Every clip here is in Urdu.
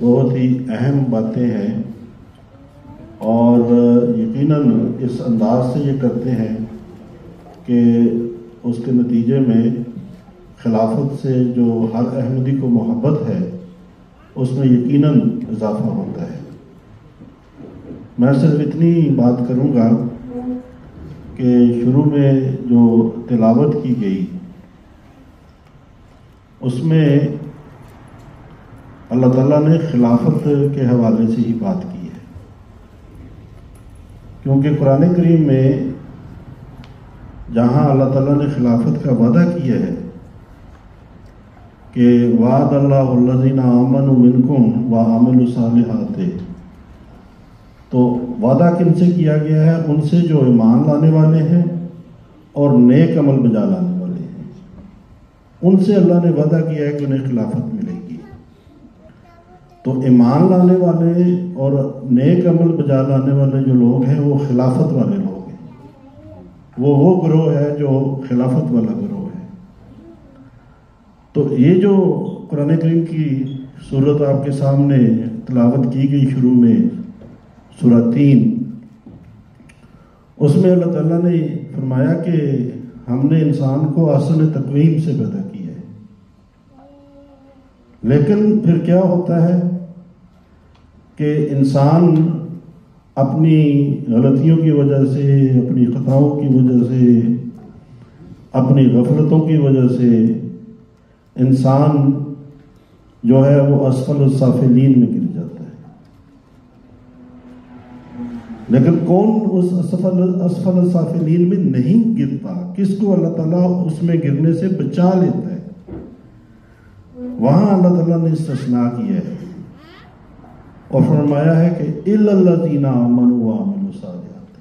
بہت ہی اہم باتیں ہیں، اور یقیناً اس انداز سے یہ کرتے ہیں کہ اس کے نتیجے میں خلافت سے جو ہر احمدی کو محبت ہے اس میں یقیناً اضافہ ہوتا ہے۔ میں صرف اتنی بات کروں گا کہ شروع میں جو تلاوت کی گئی اس میں اللہ تعالیٰ نے خلافت کے حوالے سے ہی بات کی ہے، کیونکہ قرآن کریم میں جہاں اللہ تعالیٰ نے خلافت کا وعدہ کیا ہے کہ وعد اللہ الذین آمنوا منکم وعملوا الصالحات، تو وعدہ کن سے کیا گیا ہے؟ ان سے جو ایمان لانے والے ہیں اور نیک عمل بجا لانے والے ہیں، ان سے اللہ نے وعدہ کیا ہے کہ انہیں خلافت ملے گی۔ تو ایمان لانے والے اور نیک عمل بجا لانے والے جو لوگ ہیں وہ خلافت والے لوگ ہیں، وہ گروہ ہے جو خلافت والا گروہ ہے۔ تو یہ جو قرآن کریم کی صورت آپ کے سامنے تلاوت کی گئی شروع میں سورہ 3، اس میں اللہ تعالیٰ نے فرمایا کہ ہم نے انسان کو احسن تقویم سے پیدا کیا ہے، لیکن پھر کیا ہوتا ہے کہ انسان اپنی غلطیوں کی وجہ سے، اپنی خطاؤں کی وجہ سے، اپنی غفلتوں کی وجہ سے انسان جو ہے وہ اسفل السافلین میں گر جاتا ہے۔ لیکن کون اس اسفل السافلین میں نہیں گرتا؟ کس کو اللہ تعالیٰ اس میں گرنے سے بچا لیتا ہے؟ وہاں اللہ تعالیٰ نے استثناء کیا ہے اور فرمایا ہے کہ الا الذین آمنوا وعملوا الصالحات،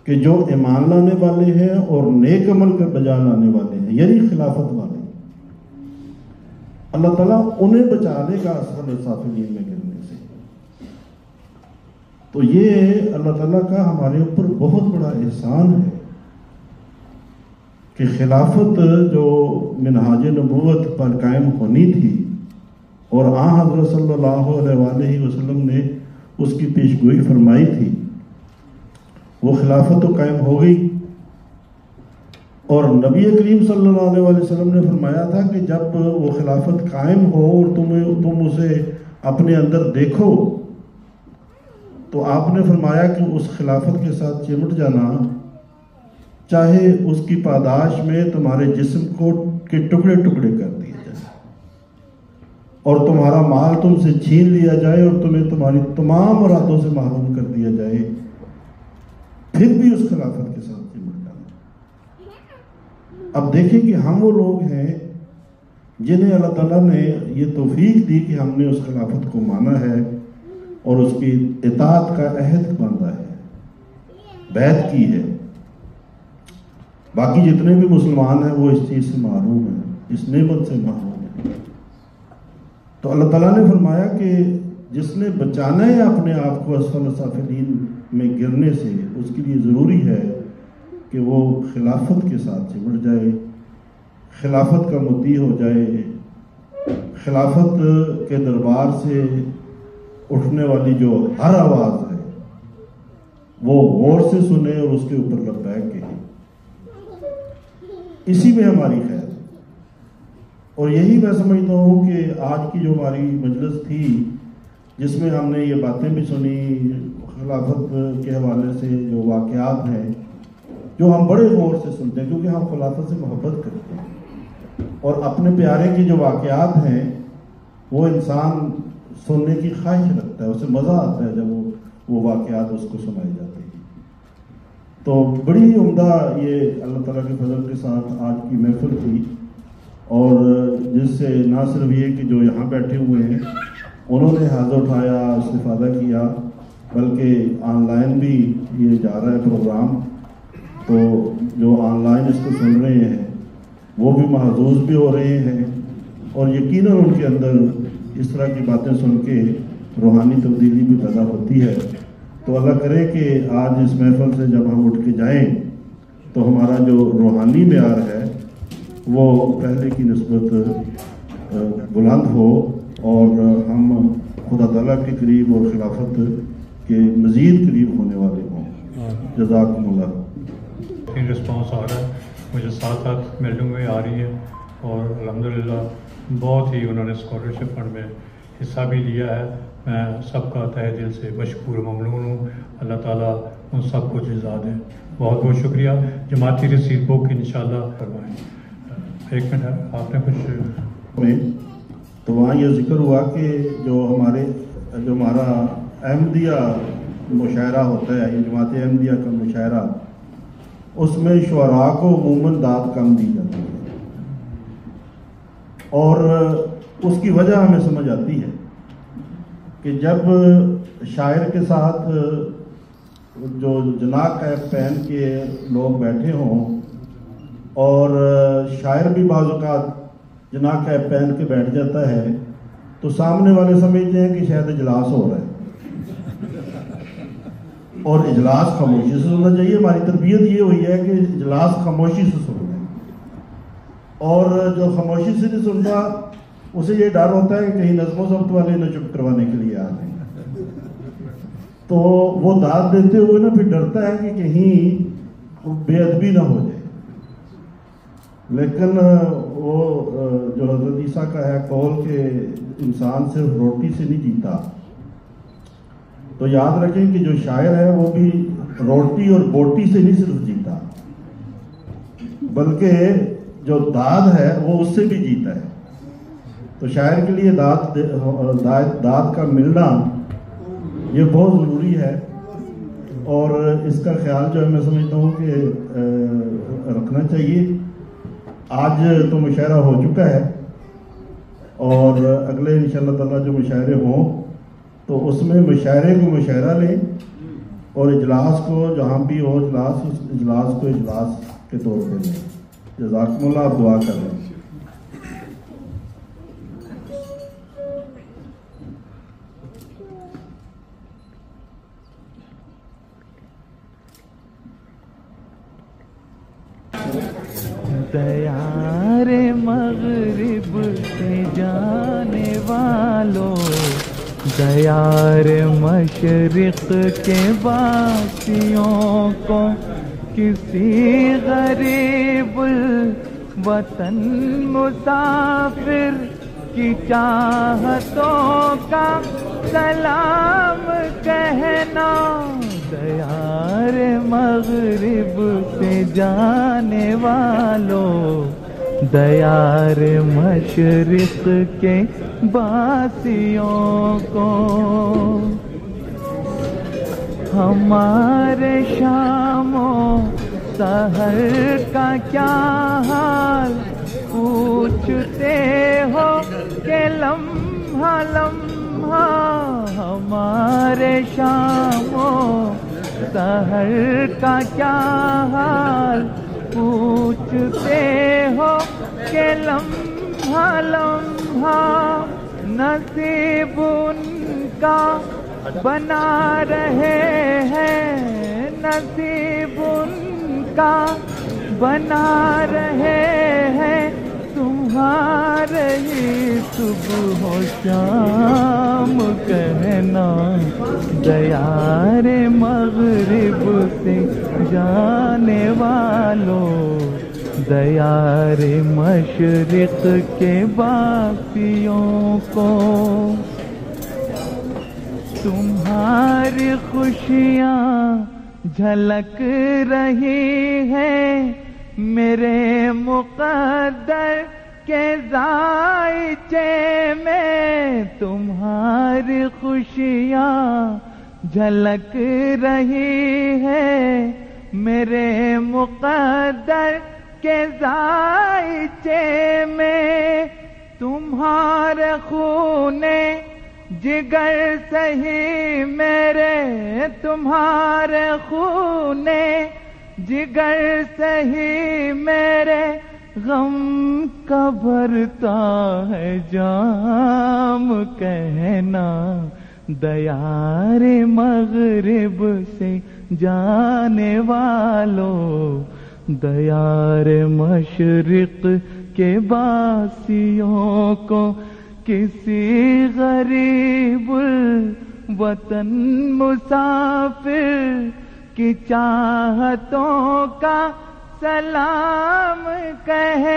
کہ جو ایمان لانے والے ہیں اور نیک عمل کا بجا لانے والے ہیں، یعنی خلافت والے، اللہ تعالیٰ انہیں بچا لے گا اسفل السافلین میں گرنے سے۔ تو یہ اللہ تعالیٰ کا ہمارے اوپر بہت بڑا احسان ہے کہ خلافت جو منہاج نبوت پر قائم ہونی تھی اور حضرت صلی اللہ علیہ وآلہ وسلم نے اس کی پیشگوئی فرمائی تھی، وہ خلافت تو قائم ہو گئی، اور نبی کریم صلی اللہ علیہ وسلم نے فرمایا تھا کہ جب وہ خلافت قائم ہو اور تم اسے اپنے اندر دیکھو تو آپ نے فرمایا کہ اس خلافت کے ساتھ چمٹ جانا، چاہے اس کی پاداش میں تمہارے جسم کے ٹکڑے ٹکڑے کر دیے جائے اور تمہارا مال تم سے چھین لیا جائے اور تمہیں تمہاری تمام مرادوں سے محروم کر دیا جائے، پھر بھی اس خلافت کے ساتھ چمٹ جانا۔ اب دیکھیں کہ ہم وہ لوگ ہیں جنہیں اللہ تعالیٰ نے یہ توفیق دی کہ ہم نے اس خلافت کو مانا ہے اور اس کی اطاعت کا عہد باندھا ہے، بیعت کی ہے۔ باقی جتنے بھی مسلمان ہیں وہ اس چیز سے محروم ہیں، اس نعمت سے محروم ہیں۔ تو اللہ تعالیٰ نے فرمایا کہ جس نے بچانا ہے اپنے آپ کو اسفل السافلین میں گرنے سے، اس کے لیے ضروری ہے کہ وہ خلافت کے ساتھ چمٹ جائے، خلافت کا مطیع ہو جائے، خلافت کے دربار سے اٹھنے والی جو ہر آواز ہے وہ غور سے سنے اور اس کے اوپر لبیک کہے۔ اسی میں ہماری خیر ہے، اور یہی میں سمجھتا ہوں کہ آج کی جو ہماری مجلس تھی جس میں ہم نے یہ باتیں بھی سنی، خلافت کے حوالے سے جو واقعات ہیں جو ہم بڑے غور سے سنتے ہیں کیونکہ ہم خلافت سے محبت کرتے ہیں، اور اپنے پیارے کی جو واقعات ہیں وہ انسان سننے کی خواہش رکھتا ہے، اسے مزہ آتا ہے جب وہ واقعات اس کو سنائے جاتے ہیں۔ تو بڑی عمدہ یہ اللہ تعالیٰ کے فضل کے ساتھ آج کی محفل تھی، اور جس سے نہ صرف یہ کہ جو یہاں بیٹھے ہوئے ہیں انہوں نے حاضر اٹھایا، استفادہ کیا، بلکہ آن لائن بھی یہ جا رہا ہے پروگرام، تو جو آن لائن اس کو سن رہے ہیں وہ بھی محظوظ بھی ہو رہے ہیں، اور یقیناً ان کے اندر اس طرح کی باتیں سن کے روحانی تبدیلی بھی پیدا ہوتی ہے۔ تو اللہ کرے کہ آج اس محفل سے جب ہم اٹھ کے جائیں تو ہمارا جو روحانی معیار ہے وہ پہلے کی نسبت بلند ہو، اور ہم خدا تعالیٰ کے قریب اور خلافت کے مزید قریب ہونے والے ہوں۔ جزاکم اللہ۔ رسپانس آ رہا ہے، مجھے ساتھ ساتھ میلڈنگ میں آ رہی ہے، اور الحمدللہ بہت ہی انہوں نے اسکالرشپ فنڈ میں حصہ بھی لیا ہے۔ میں سب کا تہ دل سے مشکور ممنون ہوں، اللہ تعالیٰ ان سب کو جزا دے۔ بہت بہت شکریہ۔ جماعتی رسید بک انشاءاللہ کروائیں۔ ایک منٹ ہے، آپ نے کچھ میں تو وہاں یہ ذکر ہوا کہ جو ہمارا احمدیہ مشاعرہ ہوتا ہے، یہ جماعت احمدیہ کا مشاعرہ، اس میں شعراء کو عموماً داد کم دی جاتی ہے، اور اس کی وجہ ہمیں سمجھ آتی ہے کہ جب شاعر کے ساتھ جو جناح کیپ پہن کے لوگ بیٹھے ہوں، اور شاعر بھی بعض اوقات جناح کیپ پہن کے بیٹھ جاتا ہے، تو سامنے والے سمجھتے ہیں کہ شاید اجلاس ہو رہا ہے، اور اجلاس خاموشی سے سننا چاہیے۔ ہماری تربیت یہ ہوئی ہے کہ اجلاس خاموشی سے سننا ہے، اور جو خاموشی سے نہیں سنتا اسے یہ ڈر ہوتا ہے کہ کہیں نظم و ضبط والے نہ چپ کروانے کے لیے آ جائیں، تو وہ داد دیتے ہوئے نا پھر ڈرتا ہے کہ کہیں بے ادبی نہ ہو جائے۔ لیکن وہ جو حضرت عیسیٰ کا ہے قول کہ انسان صرف روٹی سے نہیں جیتا، تو یاد رکھیں کہ جو شاعر ہے وہ بھی روٹی اور بوٹی سے نہیں صرف جیتا، بلکہ جو داد ہے وہ اس سے بھی جیتا ہے۔ تو شاعر کے لیے داد کا ملنا یہ بہت ضروری ہے، اور اس کا خیال جو ہے میں سمجھتا ہوں کہ رکھنا چاہیے۔ آج تو مشاعرہ ہو چکا ہے، اور اگلے انشاءاللہ تعالیٰ جو مشاعرے ہوں تو اس میں مشاعرے کو مشاعرہ لیں، اور اجلاس کو جہاں بھی ہو اجلاس، اس اجلاس کو اجلاس کے طور پہ لیں۔ جزاکم اللہ۔ آپ دعا کر لیں۔ دیار مغرب سے جانے والوں، دیار مشرق کے باسیوں کو، کسی غریب وطن مسافر کی چاہتوں کا سلام کہنا۔ دیار مغرب سے جانے والوں، دیار مشرق کے باسیوں کو، ہمارے شام و سحر کا کیا حال پوچھتے ہو کہ لمحہ لمحہ، ہمارے شام و سحر کا کیا حال پوچھتے ہو کہ لمحہ لمحہ، نصیب ان کا بنا رہے ہیں، نصیب ان کا بنا رہے ہیں، تمہارے ہی صبح و شام کہنا۔ دیار مغرب سے جانے والوں، دیار مشرق کے باسیوں کو، تمہاری خوشیاں جھلک رہی ہیں میرے مقدر کے ذائچے میں، تمہاری خوشیاں جھلک رہی ہیں میرے مقدر کے ذائچے میں، تمہارے خون جگر سہی میرے، تمہارے خون جگر سہی میرے، غم کا بھرتا ہے جام کہنا۔ دیار مغرب سے جانے والوں، دیار مشرق کے باسیوں کو، کسی غریب الوطن مسافر کی چاہتوں کا سلام کہے